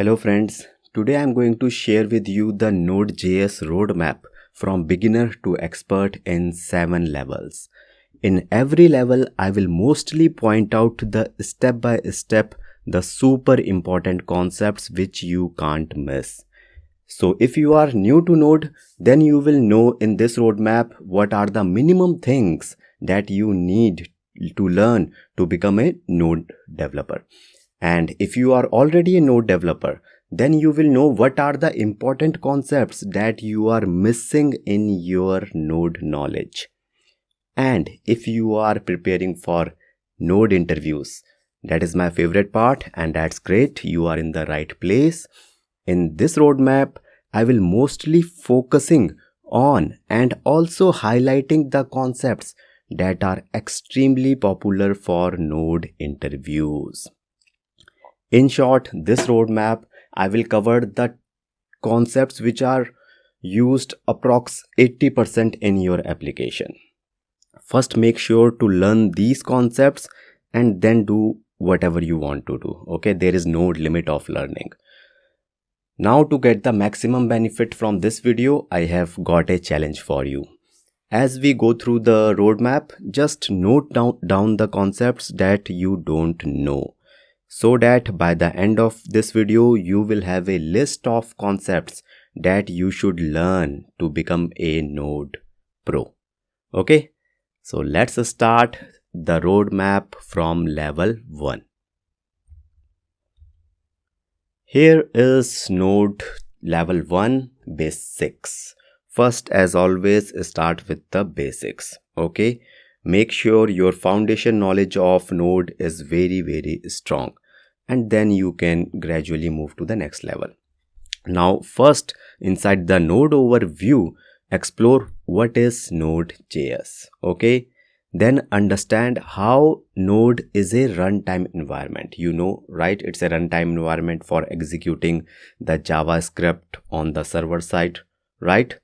Hello friends, today I am going to share with you the Node.js roadmap from beginner to expert in 7 levels. In every level, I will mostly point out the step by step, the super important concepts which you can't miss. So if you are new to Node, then you will know in this roadmap what are the minimum things that you need to learn to become a Node developer. And if you are already a Node developer, then you will know what are the important concepts that you are missing in your Node knowledge. And if you are preparing for Node interviews, that is my favorite part, and that's great. You are in the right place. In this roadmap, I will mostly focusing on and also highlighting the concepts that are extremely popular for Node interviews. In short, this roadmap, I will cover the concepts which are used approx 80% in your application. First, make sure to learn these concepts and then do whatever you want to do. Okay, there is no limit of learning. Now, to get the maximum benefit from this video, I have got a challenge for you. As we go through the roadmap, just note down the concepts that you don't know, so that by the end of this video, you will have a list of concepts that you should learn to become a Node Pro. Okay, so let's start the roadmap from level 1. Here is Node level 1 basics. First, as always, start with the basics. Okay, make sure your foundation knowledge of Node is very strong, and then you can gradually move to the next level. Now, first, inside the Node overview, explore what is Node.js. Okay, then understand how Node is a runtime environment. You know, right? It's a runtime environment for executing the JavaScript on the server side, right?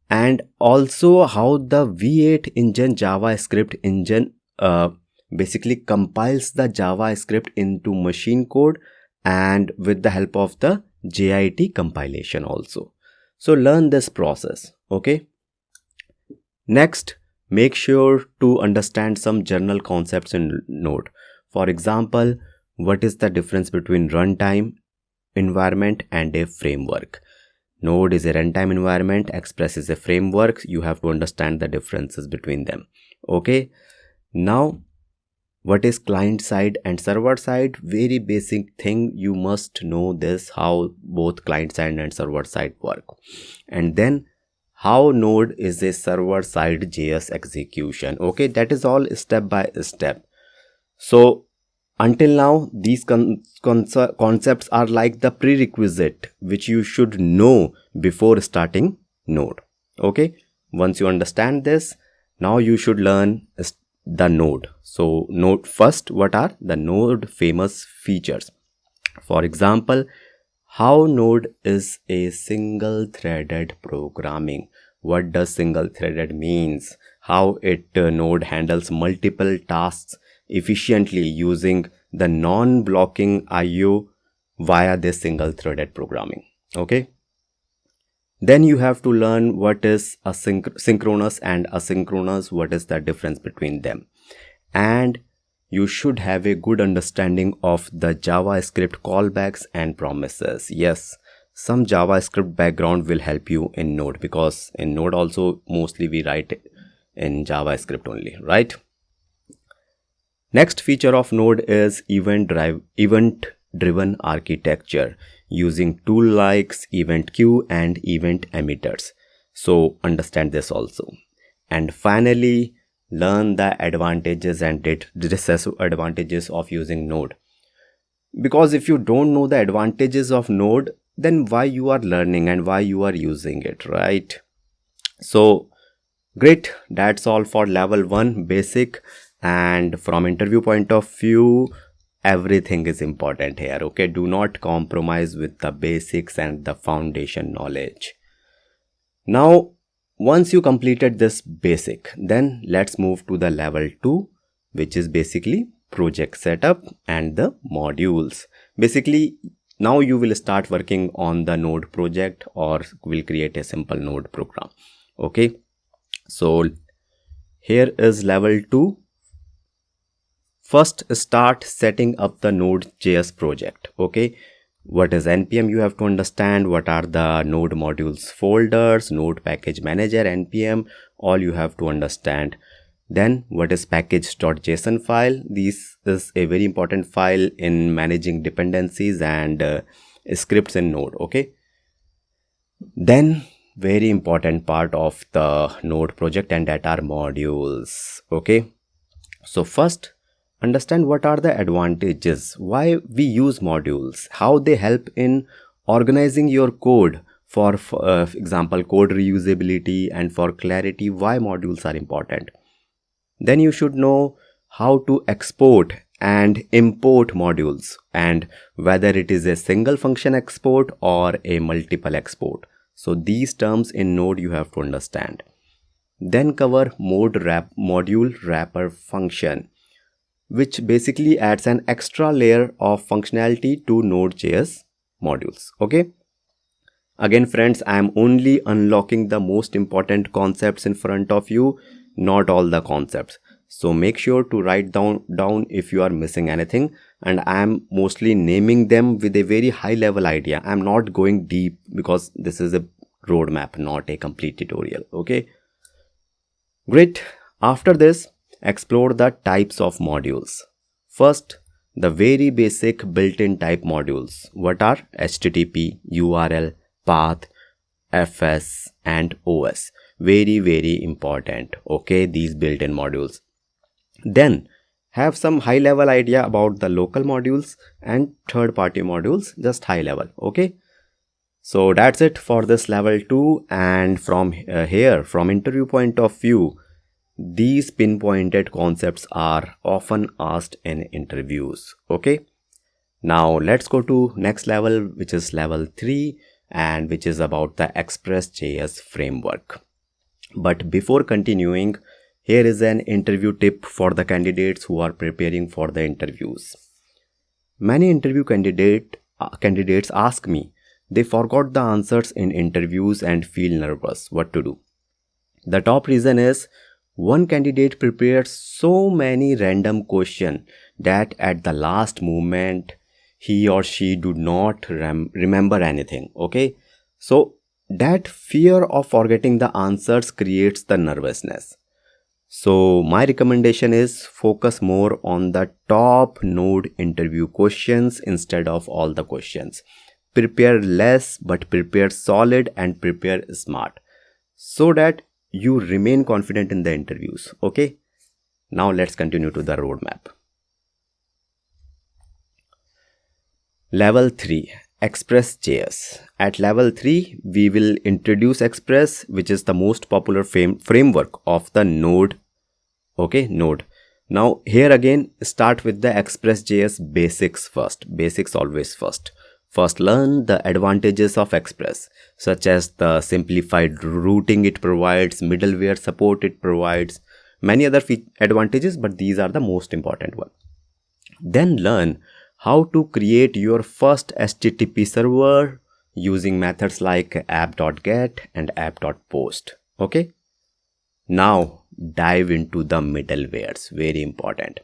And also how the V8 engine JavaScript engine basically compiles the JavaScript into machine code, and with the help of the JIT compilation also. So learn this process. Okay. Next, make sure to understand some general concepts in Node. For example, what is the difference between runtime environment and a framework? Node is a runtime environment, Express is a framework. You have to understand the differences between them. Okay. Now, what is client side and server side? Very basic thing. You must know this, how both client side and server side work. And then how Node is a server side JS execution. Okay, that is all step by step. So until now, these concepts are like the prerequisite which you should know before starting Node. Okay, once you understand this, now you should learn the Node. So Node first, what are the Node famous features? For example, how Node is a single threaded programming. What does single threaded means? How Node handles multiple tasks efficiently using the non-blocking IO via this single threaded programming. Okay. Then you have to learn what is synchronous and asynchronous, what is the difference between them. And you should have a good understanding of the JavaScript callbacks and promises. Yes, some JavaScript background will help you in Node, because in Node also mostly we write in JavaScript only, right? Next feature of Node is event-driven architecture using tool likes event queue and event emitters. So understand this also. And finally, learn the advantages and disadvantages of using Node. Because if you don't know the advantages of Node, then why you are learning and why you are using it, right? So great, that's all for level 1 basic. And from interview point of view, everything is important here. Okay, do not compromise with the basics and the foundation knowledge. Now, once you completed this basic, then let's move to the level 2, which is basically project setup and the modules. Basically, now you will start working on the Node project or will create a simple Node program. Okay, so here is level 2. First, start setting up the Node.js project. Okay, what is npm? You have to understand what are the Node modules folders, Node package manager, npm, all you have to understand. Then what is package.json file? This is a very important file in managing dependencies and scripts in Node. Okay, then very important part of the Node project, and that are modules. Okay, so first understand what are the advantages, why we use modules, how they help in organizing your code, for example code reusability, and for clarity why modules are important. Then you should know how to export and import modules, and whether it is a single function export or a multiple export. So these terms in Node you have to understand. Then cover module wrapper function, which basically adds an extra layer of functionality to Node.js modules. Okay, again friends, I am only unlocking the most important concepts in front of you, not all the concepts. So make sure to write down if you are missing anything, and I am mostly naming them with a very high level idea. I am not going deep because this is a roadmap, not a complete tutorial. Okay, great. After this, explore the types of modules. First, the very basic built-in type modules. What are HTTP, URL, path, FS and OS? Very important. Okay, these built-in modules. Then have some high level idea about the local modules and third-party modules, just high level. Okay, so that's it for this level 2. And from here, from interview point of view, these pinpointed concepts are often asked in interviews. Okay, now let's go to next level, which is level 3, and which is about the Express.js framework. But before continuing, here is an interview tip for the candidates who are preparing for the interviews. Many interview candidates ask me they forgot the answers in interviews and feel nervous. What to do? The top reason is one candidate prepares so many random questions that at the last moment he or she do not remember anything. Okay, so that fear of forgetting the answers creates the nervousness. So my recommendation is focus more on the top Node interview questions instead of all the questions. Prepare less but prepare solid and prepare smart, so that you remain confident in the interviews. Okay, now let's continue to the roadmap. Level 3, Express.js. At level 3, we will introduce Express, which is the most popular framework of the Node. Okay, Node. Now here again, start with the Express.js basics first. Basics always first. First, learn the advantages of Express, such as the simplified routing it provides, middleware support it provides, many other advantages, but these are the most important ones. Then learn how to create your first HTTP server using methods like app.get and app.post. Okay, now dive into the middlewares. Very important.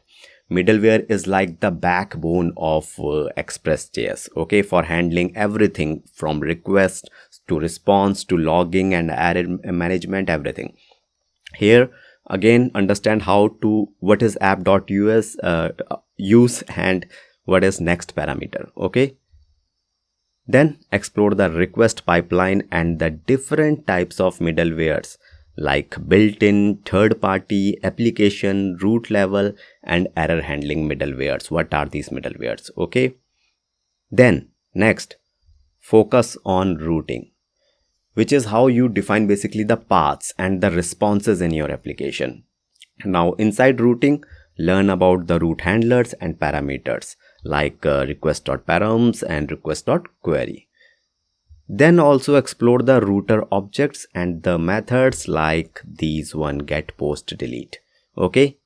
Middleware is like the backbone of Express.js, okay, for handling everything from request to response to logging and error management, everything. Here again, understand what is app.use use and what is next parameter. Okay, then explore the request pipeline and the different types of middlewares like built-in, third-party, application, root level and error handling middlewares. What are these middlewares? Okay, then next, focus on routing, which is how you define basically the paths and the responses in your application. Now inside routing, learn about the route handlers and parameters like request.params and request.query. Then also explore the router objects and the methods like these one, get, post, delete. Okay,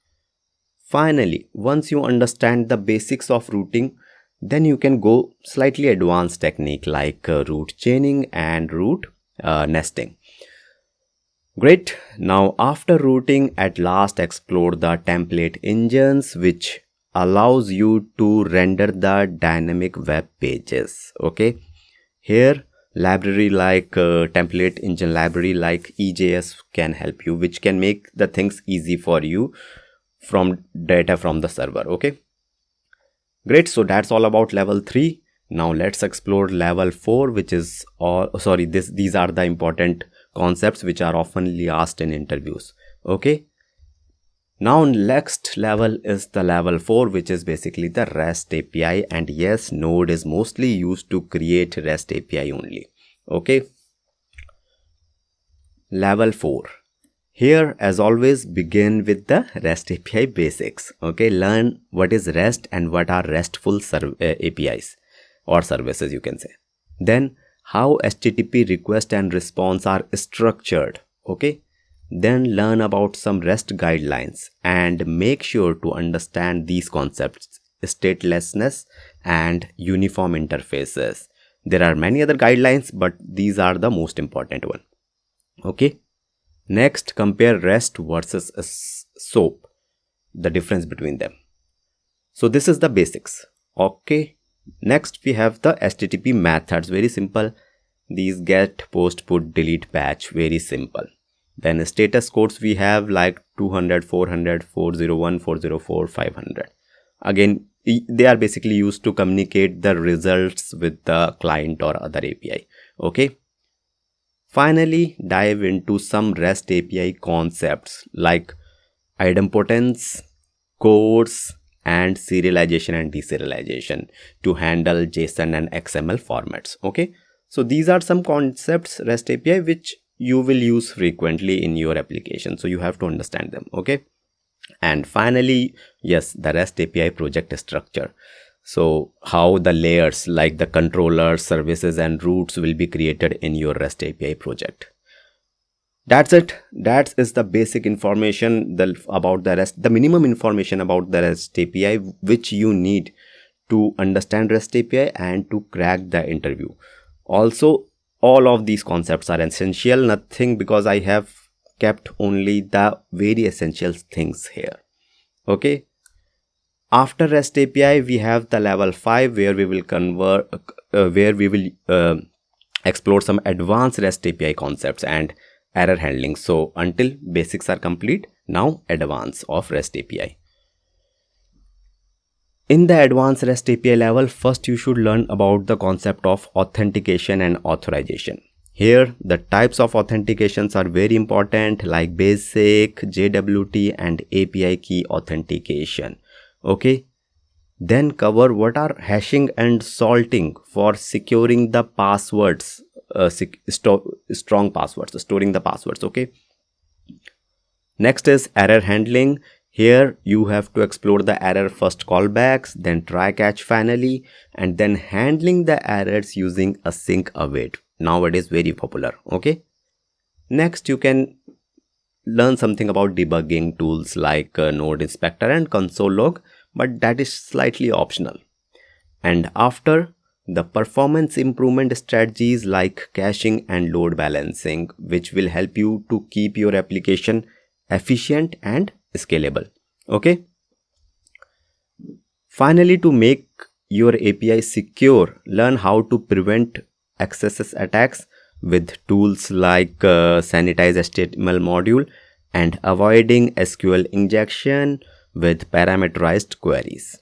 finally, once you understand the basics of routing, Then you can go slightly advanced technique like route chaining and route nesting. Great. Now after routing, at last explore the template engines, which allows you to render the dynamic web pages. Okay, here library like template engine library like EJS can help you, which can make the things easy for you from data from the server. Okay, great. So that's all about level 3. Now let's explore level 4, which is these are the important concepts which are oftenly asked in interviews. Okay, now next level is the level 4, which is basically the REST API, and yes, Node is mostly used to create REST API only. Okay, level 4. Here, as always, begin with the REST API basics. Okay, learn what is REST and what are RESTful APIs or services, you can say. Then how HTTP request and response are structured. Okay, then learn about some REST guidelines and make sure to understand these concepts: statelessness and uniform interfaces. There are many other guidelines, but these are the most important one. Okay, next, compare REST versus SOAP, the difference between them. So this is the basics. Okay, next we have the HTTP methods. Very simple. These get, post, put, delete, patch. Very simple. Then status codes we have like 200, 400, 401, 404, 500. Again, they are basically used to communicate the results with the client or other API. Okay. Finally, dive into some REST API concepts like idempotence, codes, and serialization and deserialization to handle JSON and XML formats. Okay, so these are some concepts REST API which you will use frequently in your application, so you have to understand them. Okay, and finally, yes, the REST API project structure. So how the layers like the controllers, services, and routes will be created in your REST API project. That's it. That is the basic information about the REST, the minimum information about the REST API which you need to understand REST API and to crack the interview. Also, all of these concepts are essential, nothing, because I have kept only the very essential things here. Okay. After REST API, we have the level 5 where we will explore some advanced REST API concepts and error handling. So until basics are complete, now advanced of REST API. In the advanced REST API level, first you should learn about the concept of authentication and authorization. Here, the types of authentications are very important, like basic, JWT, and API key authentication. Okay, then cover what are hashing and salting for securing the passwords, strong passwords, storing the passwords. Okay, next is error handling. Here you have to explore the error first callbacks, then try catch finally, and then handling the errors using async await. Nowadays very popular. Okay, next you can learn something about debugging tools like Node Inspector and Console Log, but that is slightly optional. And after, the performance improvement strategies like caching and load balancing, which will help you to keep your application efficient and scalable. Okay. Finally, to make your API secure, learn how to prevent XSS attacks with tools like sanitize HTML module and avoiding SQL injection with parameterized queries.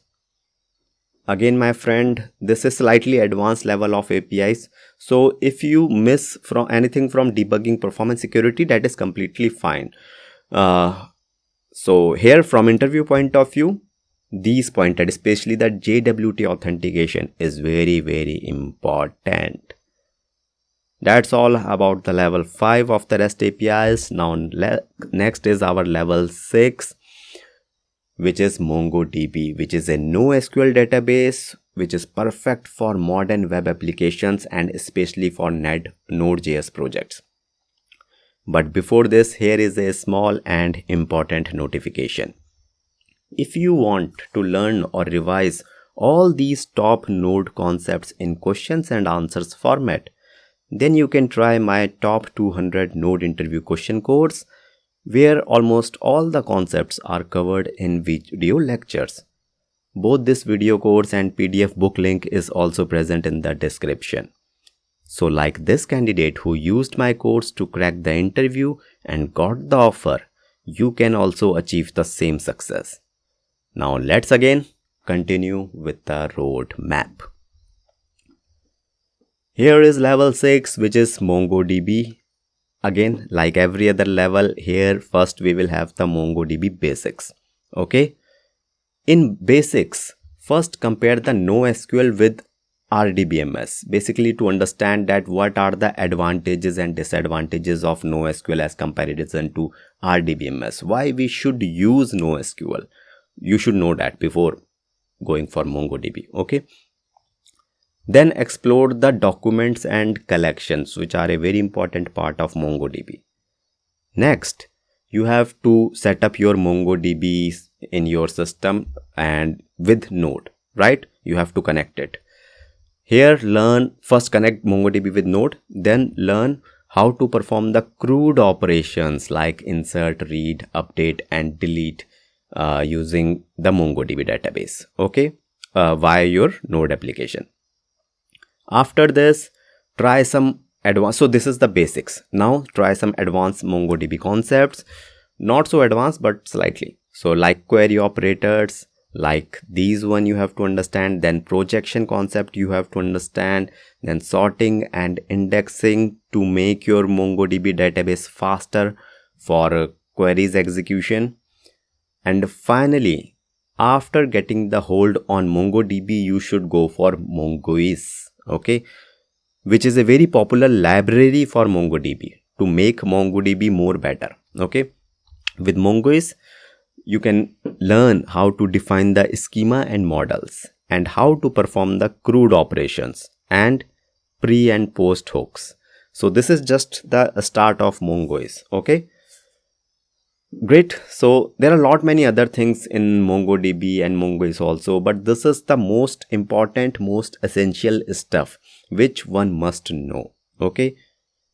Again, my friend, this is slightly advanced level of APIs. So if you miss from anything from debugging, performance, security, that is completely fine. So here, from interview point of view, these pointed, especially the JWT authentication, is very, very important. That's all about the level 5 of the REST APIs. Now next is our level 6, which is MongoDB, which is a NoSQL database which is perfect for modern web applications and especially for Node.js projects. But before this, here is a small and important notification. If you want to learn or revise all these top Node concepts in questions and answers format. Then you can try my top 200 Node interview question course, where almost all the concepts are covered in video lectures. Both this video course and PDF book link is also present in the description. So like this candidate who used my course to crack the interview and got the offer, you can also achieve the same success. Now let's again continue with the road map. Here is level 6, which is MongoDB. Again, like every other level, here first we will have the MongoDB basics. Okay. In basics, first compare the NoSQL with RDBMS, basically to understand that what are the advantages and disadvantages of NoSQL as comparison to RDBMS. Why we should use NoSQL. You should know that before going for MongoDB. Okay. Then explore the documents and collections, which are a very important part of MongoDB. Next, you have to set up your MongoDB in your system and with Node, right? You have to connect it. Here, first connect MongoDB with Node, then learn how to perform the CRUD operations like insert, read, update, and delete using the MongoDB database, okay, via your Node application. After this, try some advanced. So this is the basics. Now try some advanced MongoDB concepts. Not so advanced, but slightly. So like query operators, like these one you have to understand. Then projection concept you have to understand. Then sorting and indexing to make your MongoDB database faster for queries execution. And finally, after getting the hold on MongoDB, you should go for Mongoose. Okay, which is a very popular library for MongoDB to make MongoDB more better. Okay, with Mongoose, you can learn how to define the schema and models and how to perform the CRUD operations and pre and post hooks. So this is just the start of Mongoose. Okay. Great. So there are a lot many other things in MongoDB and Mongoose also, but this is the most important, most essential stuff which one must know. Okay.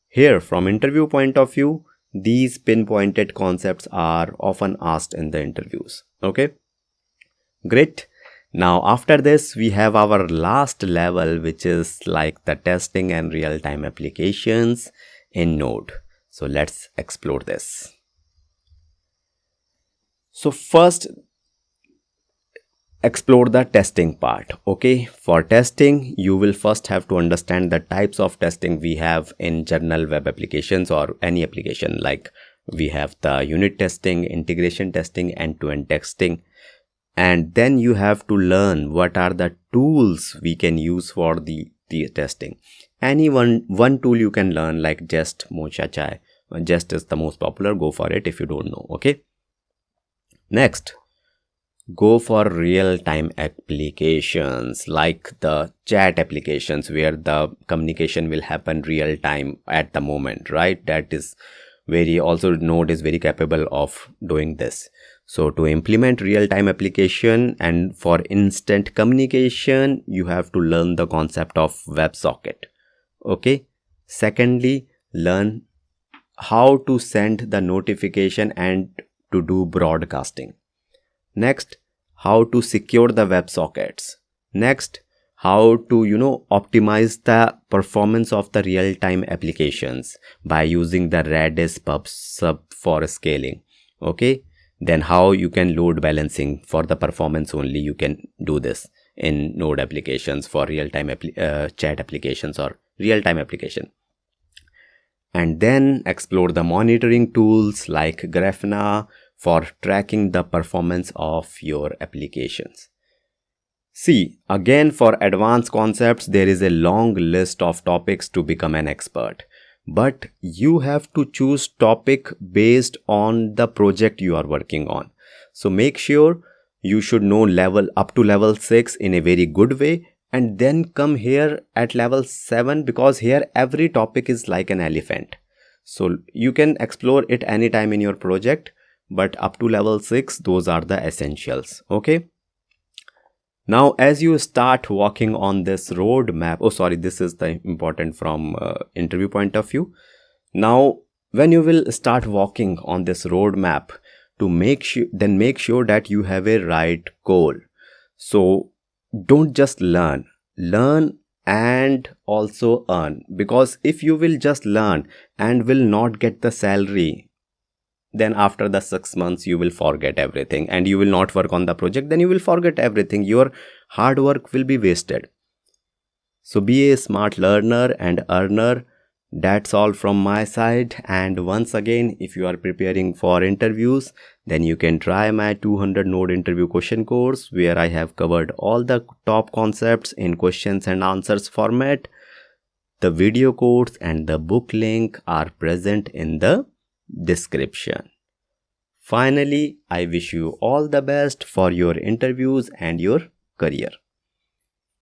Here from interview point of view, these pinpointed concepts are often asked in the interviews. Okay. Great. Now after this we have our last level, which is like the testing and real-time applications in Node. So let's explore this. So first, explore the testing part. Okay, for testing, you will first have to understand the types of testing we have in general web applications or any application. Like we have the unit testing, integration testing, end-to-end testing. And then you have to learn what are the tools we can use for the testing. Any one tool you can learn, like Jest, Mocha Chai. Jest is the most popular. Go for it if you don't know. Okay. Next, go for real-time applications like the chat applications where the communication will happen real-time at the moment, right? That is also Node is very capable of doing this. So to implement real-time application and for instant communication, you have to learn the concept of WebSocket. Okay. Secondly, learn how to send the notification and to do broadcasting. Next, how to secure the WebSockets. Next, how to optimize the performance of the real-time applications by using the Redis PubSub for scaling. Okay, then how you can load balancing for the performance only. You can do this in Node applications for real-time chat applications or real-time application. And then explore the monitoring tools like Grafana for tracking the performance of your applications. See, again, for advanced concepts, there is a long list of topics to become an expert. But you have to choose topic based on the project you are working on. So make sure you should know level up to level 6 in a very good way. And then come here at level 7, because here every topic is like an elephant. So you can explore it anytime in your project, but up to level 6, those are the essentials. Okay. Now, as you start working on this roadmap, oh sorry, this is the important from interview point of view. Now, when you will start working on this roadmap, to make sure that you have a right goal. So don't just learn and also earn, because if you will just learn and will not get the salary, then after the 6 months you will forget everything and you will not work on the project, then you will forget everything. Your hard work will be wasted. So be a smart learner and earner. That's all from my side. And once again, if you are preparing for interviews, then you can try my 200 node interview question course, where I have covered all the top concepts in questions and answers format. The video course and the book link are present in the description. Finally, I wish you all the best for your interviews and your career.